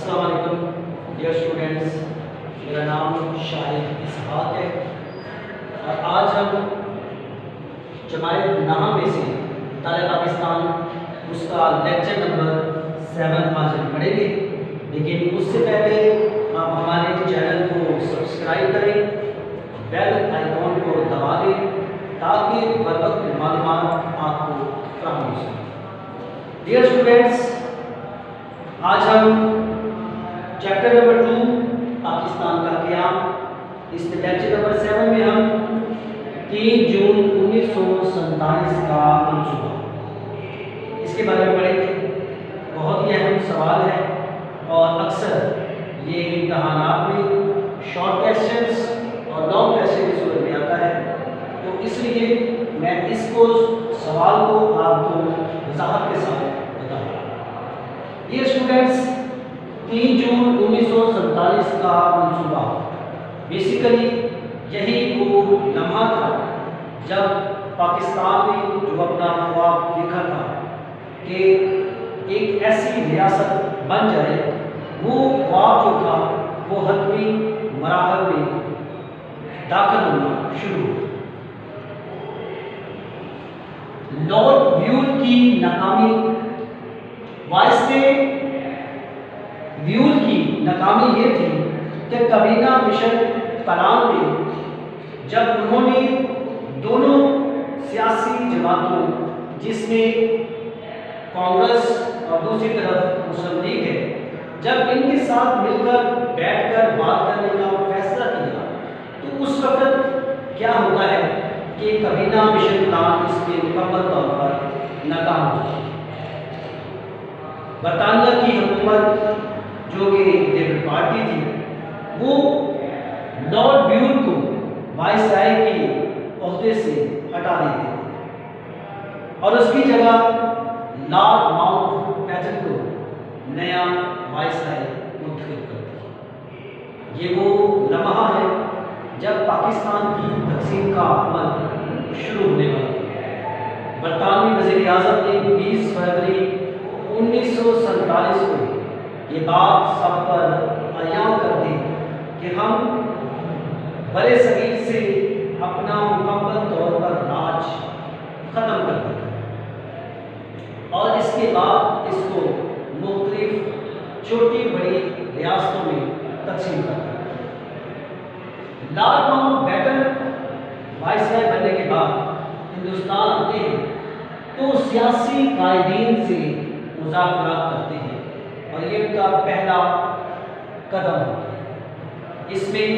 السلام علیکم dear students, میرا نام شاہد اسحاق ہے اور آج ہم جماعت نہم میں سے طالع پاکستان اس کا لیکچر نمبر 7 آج ہم پڑھیں گے، لیکن اس سے پہلے آپ ہمارے چینل کو سبسکرائب کریں، بیل آئیکن کو دبا دیں تاکہ ہر وقت معلومات آپ کو فراہم ہو سکیں۔ ڈیئر اسٹوڈنٹس، آج ہم چیپٹر نمبر 2 پاکستان کا قیام، اس میں لیکچر نمبر 7 میں ہم 3 جون 1947 کا منصوبہ اس کے بارے میں پڑھیں گے۔ بہت ہی اہم سوال ہے اور اکثر یہ امتحانات میں شارٹ کویسچنز اور لانگ کویسچن کی صورت میں آتا ہے، تو اس لیے میں اس کو سوال کو آپ کو وضاحت کے ساتھ بتاؤں گا۔ یہ اسٹوڈنٹس 3 جون 1947 کا منصوبہ بیسیکلی یہی وہ لمحہ تھا جب پاکستان نے جو اپنا خواب دیکھا تھا کہ ایک ایسی ریاست بن جائے، وہ خواب جو تھا وہ حتمی مراحل میں داخل ہونا شروع ہوا۔ لارڈ ویول کی ناکامی، وائسرے ویول کی ناکامی یہ تھی کہ کابینہ مشن پلان میں جب انہوں نے دونوں سیاسی جماعتوں، جس میں کانگریس اور دوسری طرف مسلم لیگ ہے، جب ان کے ساتھ مل کر بیٹھ کر بات کرنے کا فیصلہ کیا، تو اس وقت کیا ہوتا ہے کہ کابینہ مشن پلان اس کے مکمل طور پر ناکام ہو جاتی ہے۔ برطانیہ کی حکومت جو کہ لیبر پارٹی تھی، وہ لارڈ ویول کو وائسرائے کے عہدے سے ہٹا دیتے اور اس کی جگہ لارڈ ماؤنٹ بیٹن کو نیا وائسرائے منتخب کرتے۔ یہ وہ لمحہ ہے جب پاکستان کی تقسیم کا عمل شروع ہونے والا تھا۔ برطانوی وزیر اعظم نے 20 فروری 1947 کو یہ بات سب پر عیاں کر دی کہ ہم برے صغیر سے اپنا مکمل طور پر راج ختم کر دیں اور اس کے بعد اس کو مختلف چھوٹی بڑی ریاستوں میں تقسیم کر دیں۔ لارڈ ماؤنٹ بیٹن وائسرائے بننے کے بعد ہندوستان آتے ہیں تو سیاسی قائدین سے مذاکرات کرتے ہیں اور یہ ان کا پہلا قدم ہوتا ہے۔ اس میں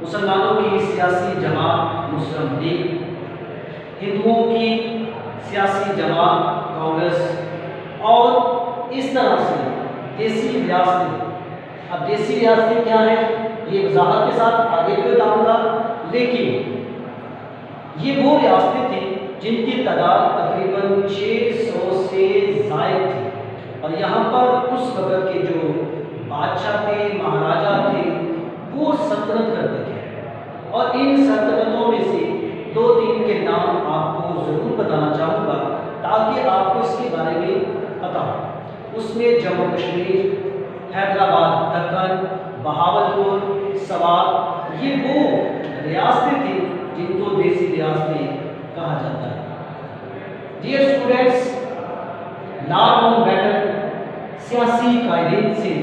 مسلمانوں کی سیاسی جماعت مسلم لیگ، ہندوؤں کی سیاسی جماعت کانگریس اور اس طرح سے دیسی ریاستیں۔ اب دیسی ریاستیں کیا ہیں یہ وضاحت کے ساتھ آگے بھی بتاؤں گا، لیکن یہ وہ ریاستیں تھیں جن کی تعداد تقریباً 600 سے زائد تھی اور یہاں پر اس وقت کے جو بادشاہ تھے، مہاراجہ تھے، وہ سلطنت کرتے تھے اور ان سلطنتوں میں سے 2-3 کے نام آپ کو ضرور بتانا چاہوں گا تاکہ آپ کو اس کے بارے میں پتہ ہو۔ اس میں جموں کشمیر، حیدرآباد، دکن، بہاولپور، سوات، یہ وہ ریاستیں تھیں جن کو دیسی ریاستیں کہا جاتا ہے۔ Dear students, Lord Mountbatten سیاسی قائدین سے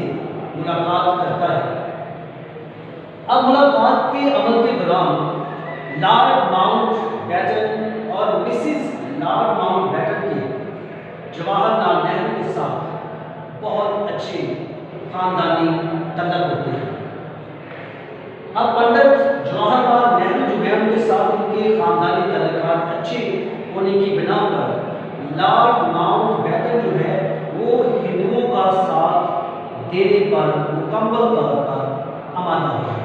ملاقات کرتا ہے۔ اب ملاقات کے عمل کے دوران لارڈ ماؤنٹ بیٹن اور مسز لارڈ ماؤنٹ بیٹن کے جواہر لال نہرو کے ساتھ بہت اچھے خاندانی تعلق ہوتے ہیں۔ اب پنڈت جواہر لال نہرو جو ہے ان کے ساتھ ان کے خاندانی تعلقات اچھے ہونے کی بنا پر لارڈ ماؤنٹ بیٹن جو ہے وہ ہندوؤں کا ساتھ دینے پر مکمل طور پر آمادہ ہو جاتا ہے۔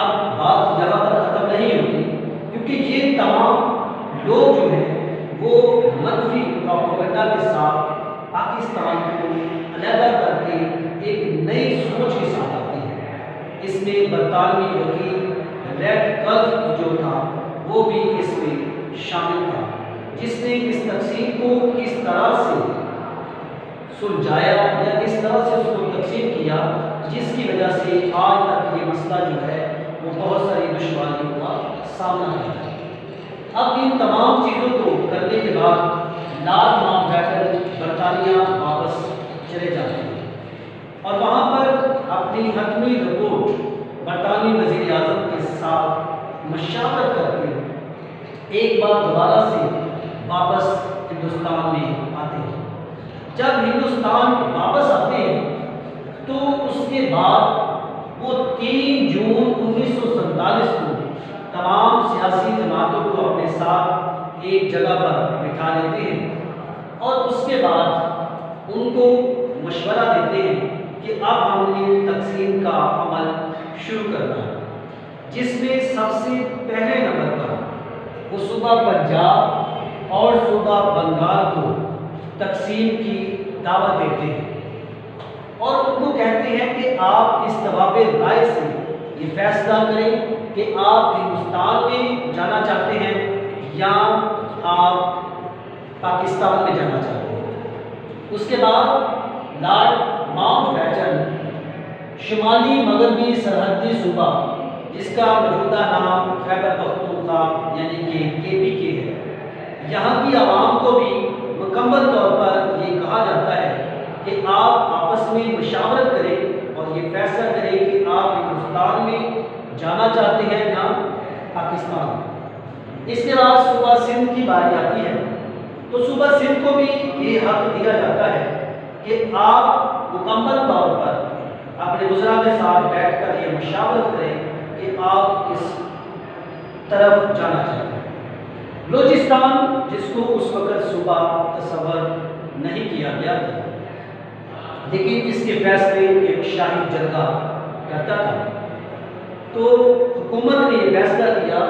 اب بات یہاں پر ختم نہیں ہوتی، کیونکہ یہ تمام لوگ جو ہیں وہ منفی پروپیگنڈا کے ساتھ پاکستان کو علیحدہ کر کے ایک نئی سوچ کے ساتھ آتے ہیں۔ اس میں برطانوی وکیل ریڈ کلف جو تھا وہ بھی اس میں شامل تھا، جس نے اس تقسیم کو اس طرح سے सुलझाया या इस तरह से उसको तकसीम किया जिसकी वजह से आज तक ये मसला जो है वो बहुत सारी दुश्वारियों का सामना करता है। अब इन तमाम चीज़ों को करने के बाद लॉर्ड माउंटबेटन बरतानिया वापस चले जाते हैं और वहाँ पर अपनी हतमी रिपोर्ट बरतानवी वज़ीर आज़म के साथ मशावरत करके एक बार दोबारा से वापस हिंदुस्तान में आते हैं। जब हिंदुस्तान वापस आते हैं तो उसके बाद वो 3 जून 1947 को तमाम सियासी जमातों को अपने साथ एक जगह पर बिठा लेते हैं और उसके बाद उनको मशवरा देते हैं कि अब हमने तकसीम का अमल शुरू करना है, जिसमें सबसे पहले नंबर पर वो सूबा पंजाब और सूबा बंगाल को तकसीम की दावत देते हैं और उनको कहते हैं कि आप इस तवाबे राय से ये फैसला करें कि आप हिंदुस्तान में जाना चाहते हैं या आप पाकिस्तान में जाना चाहते हैं। उसके बाद लॉर्ड माउंटबेटन शुमाली मगरबी सरहदी सूबा जिसका मौजूदा नाम खैबर पख्तूनख्वा यानी कि KPK है, यहाँ की आवाम को भी मुकम्मल तौर पर ये कहा जाता है कि आप आपस में मशावरत करें और ये फैसला करें कि आप हिंदुस्तान में जाना चाहते हैं या पाकिस्तान। इसके बाद सूबा सिंध की बारी आती है तो सूबा सिंध को भी ये हक दिया जाता है कि आप मुकम्मल तौर पर अपने वज़रा के साथ बैठकर ये मशावरत करें कि आप किस तरफ जाना चाहते हैं। बलूचिस्तान जिसको उस वक़्त सूबा तस्वर नहीं किया गया था, लेकिन इसके फैसले एक शाही जरगा करता था, तो हुकूमत ने यह फैसला किया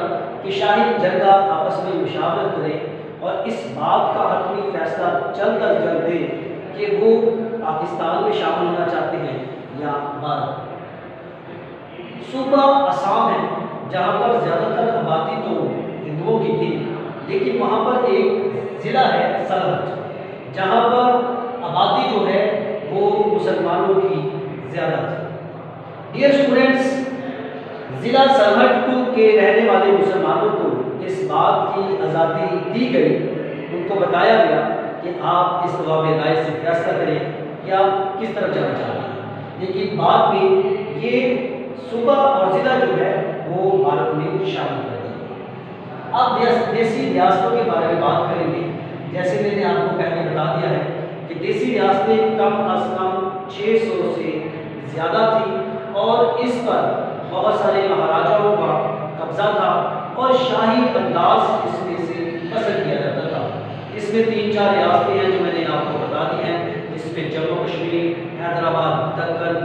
कि शाही जरगा आपस में मुशावरत करे और इस बात का हतमी फैसला जल्द अज जल्द दे कि वो पाकिस्तान में शामिल होना चाहते हैं या भारत। सूबा असम है जहाँ पर ज़्यादातर आबादी तो हिंदुओं की थी, लेकिन वहाँ पर एक ज़िला है सरहद जहाँ पर आबादी जो है वो मुसलमानों की ज़्यादा थी। डियर स्टूडेंट्स, ज़िला सरहद के रहने वाले मुसलमानों को इस बात की आज़ादी दी गई, उनको बताया गया कि आप इस तवाबे राय से फैसला करें कि आप किस तरफ जाना चाहते हैं, लेकिन बाद में ये सूबा और ज़िला जो है वो भारत में शामिल कर दिया। अब देसी रियासतों के बारे में बात करेंगे। जैसे मैंने आपको पहले बता दिया है कि देसी रियासतें कम अज़ कम 600 से ज़्यादा थी और इस पर बहुत सारे महाराजाओं का कब्ज़ा था और शाही अंदाज इसमें से पसंद किया जाता था। इसमें 3-4 रियासतें हैं जो मैंने आपको बता दी हैं, जिसमें जम्मू कश्मीर, हैदराबाद, दक्कन,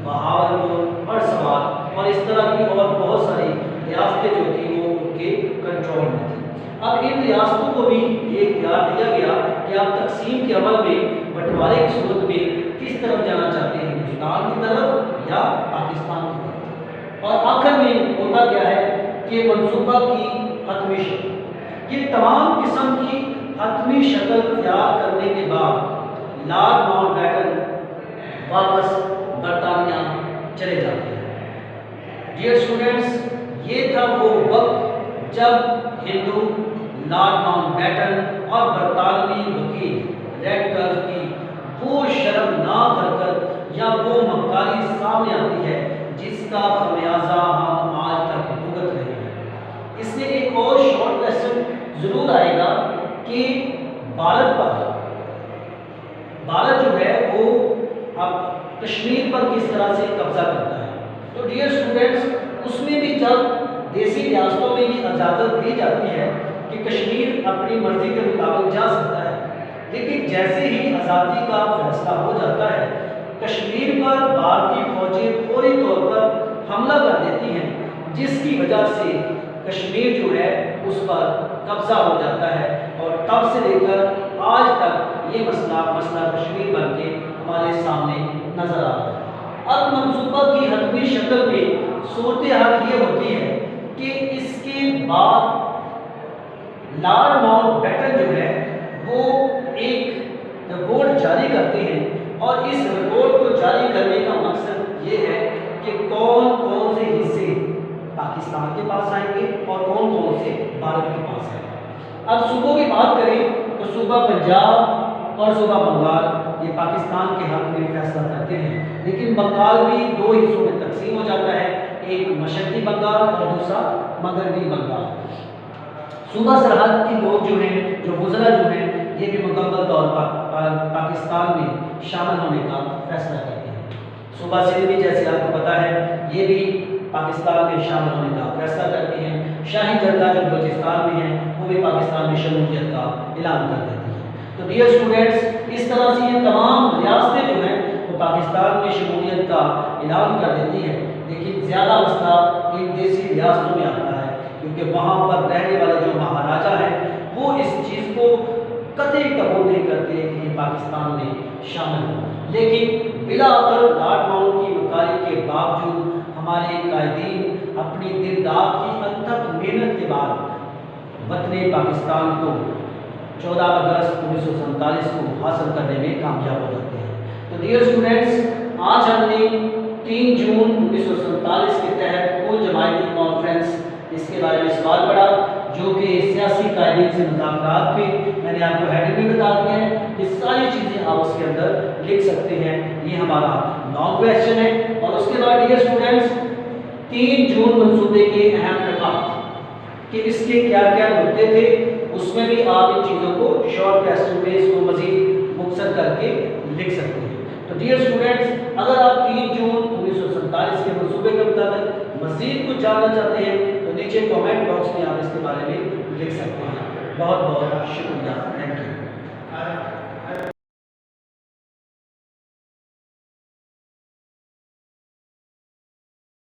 बहावलपुर और सवात और इस तरह की और बहुत सारी रियासतें जो थी वो उनके कंट्रोल में थी। अब इन रियासतों को भी ये इख्तियार दिया गया कि आप तकसीम के अमल में बंटवारे की सूरत में किस तरफ जाना चाहते हैं, हिंदुस्तान की तरफ या पाकिस्तान की तरफ। और आखिर में होता क्या है कि मनसूबा की हतमी शक्ल, ये तमाम किस्म की हतमी शक्ल तैयार करने के बाद लॉर्ड माउंटबेटन वापस बरतानिया चले जाते हैं। डियर स्टूडेंट्स, ये था वो वक्त जब हिंदू लॉर्ड माउंटबेटन और बरतानवी वकील रेडक्लिफ की वो शर्मनाक हरकत या वो मक्कारी सामने आती है जिसका खमियाजा हम आज तक भुगत रहे हैं। इसमें एक और शॉर्ट लेसन ज़रूर आएगा कि भारत जो है वो अब कश्मीर पर किस तरह से कब्जा करता है। तो डियर स्टूडेंट्स, उसमें भी जब देसी रियासतों में ये इजाज़त दी जाती है कि कश्मीर अपनी मर्ज़ी के मुताबिक जा सकता है, लेकिन जैसे ही आज़ादी का फैसला हो जाता है कश्मीर पर भारतीय फौजें फौरी तौर पर हमला कर देती हैं, जिसकी वजह से कश्मीर जो है उस पर कब्ज़ा हो जाता है और तब से लेकर आज तक ये मसला कश्मीर बन के हमारे सामने नज़र आ रहा है। अब मनसूबा की हतमी शक्ल में सूरत हाल ये होती है कि इसके बाद लॉर्ड माउंटबेटन जो है वो एक रिपोर्ट जारी करते हैं और इस रिपोर्ट को जारी करने का मकसद ये है कि कौन कौन से हिस्से पाकिस्तान के पास आएंगे और कौन कौन से भारत के पास आएंगे। अब सूबों की बात करें तो सूबा पंजाब और सूबा बंगाल ये पाकिस्तान के हक में फैसला करते हैं, लेकिन बंगाल भी दो हिस्सों में तकसीम हो जाता है, एक मशरकी बंगाल और दूसरा मगरबी बंगाल। सूबा सरहद के लोग जो हैं, जो गुजरा जो हैं, ये भी मुकम्मल तौर पर पाकिस्तान में शामिल होने का फैसला करते हैं। सूबा सिंध भी जैसे आपको पता है ये भी पाकिस्तान में शामिल होने का फैसला करते हैं। शाही जरगा जो बलूचिस्तान में है वो भी पाकिस्तान में शमूलियत का ऐलान कर देती है। तो डियर स्टूडेंट्स, इस तरह से ये तमाम रियासतें जो हैं वो पाकिस्तान में शमूलियत का ऐलान कर देती है, लेकिन ज़्यादा मसला इन देसी रियासतों में आता है, क्योंकि वहाँ पर रहने वाले जो महाराजा हैं वो इस चीज़ को कतई कबूल नहीं करते कि ये पाकिस्तान में शामिल हो। लेकिन बिला आखिर लॉर्ड माउंट की वकालत के बावजूद हमारे कायदीन अपनी दिन रात की अथक मेहनत के बाद वतन पाकिस्तान को 14 अगस्त 1947 को हासिल करने में कामयाब हो जाते हैं। तो डियर स्टूडेंट्स, आज हमने 3 जून 1947 के तहत कुल जमायती कॉन्फ्रेंस इसके बारे में सवाल पढ़ा, जो कि सियासी कायदे से मुज़ाकरात में मैंने आपको हेडिंग में बता दिया है। ये सारी चीज़ें आप उसके अंदर लिख सकते हैं। ये हमारा लॉन्ग क्वेश्चन है। और उसके बाद डियर स्टूडेंट्स, 3 जून मंसूबे के अहम नुकात कि इसके क्या क्या मुद्दे थे, उसमें भी आप इन चीज़ों को शॉर्ट क्वेश्चन में इसको मज़ीद मुख्तसर करके लिख सकते हैं। तो डियर स्टूडेंट्स, अगर आप 3 जून 1947 के मंसूबे के मुताबिक मज़ीद कुछ जानना चाहते हैं तो नीचे कमेंट बॉक्स में आप इसके बारे में लिख सकते हैं। बहुत बहुत शुक्रिया, थैंक यू।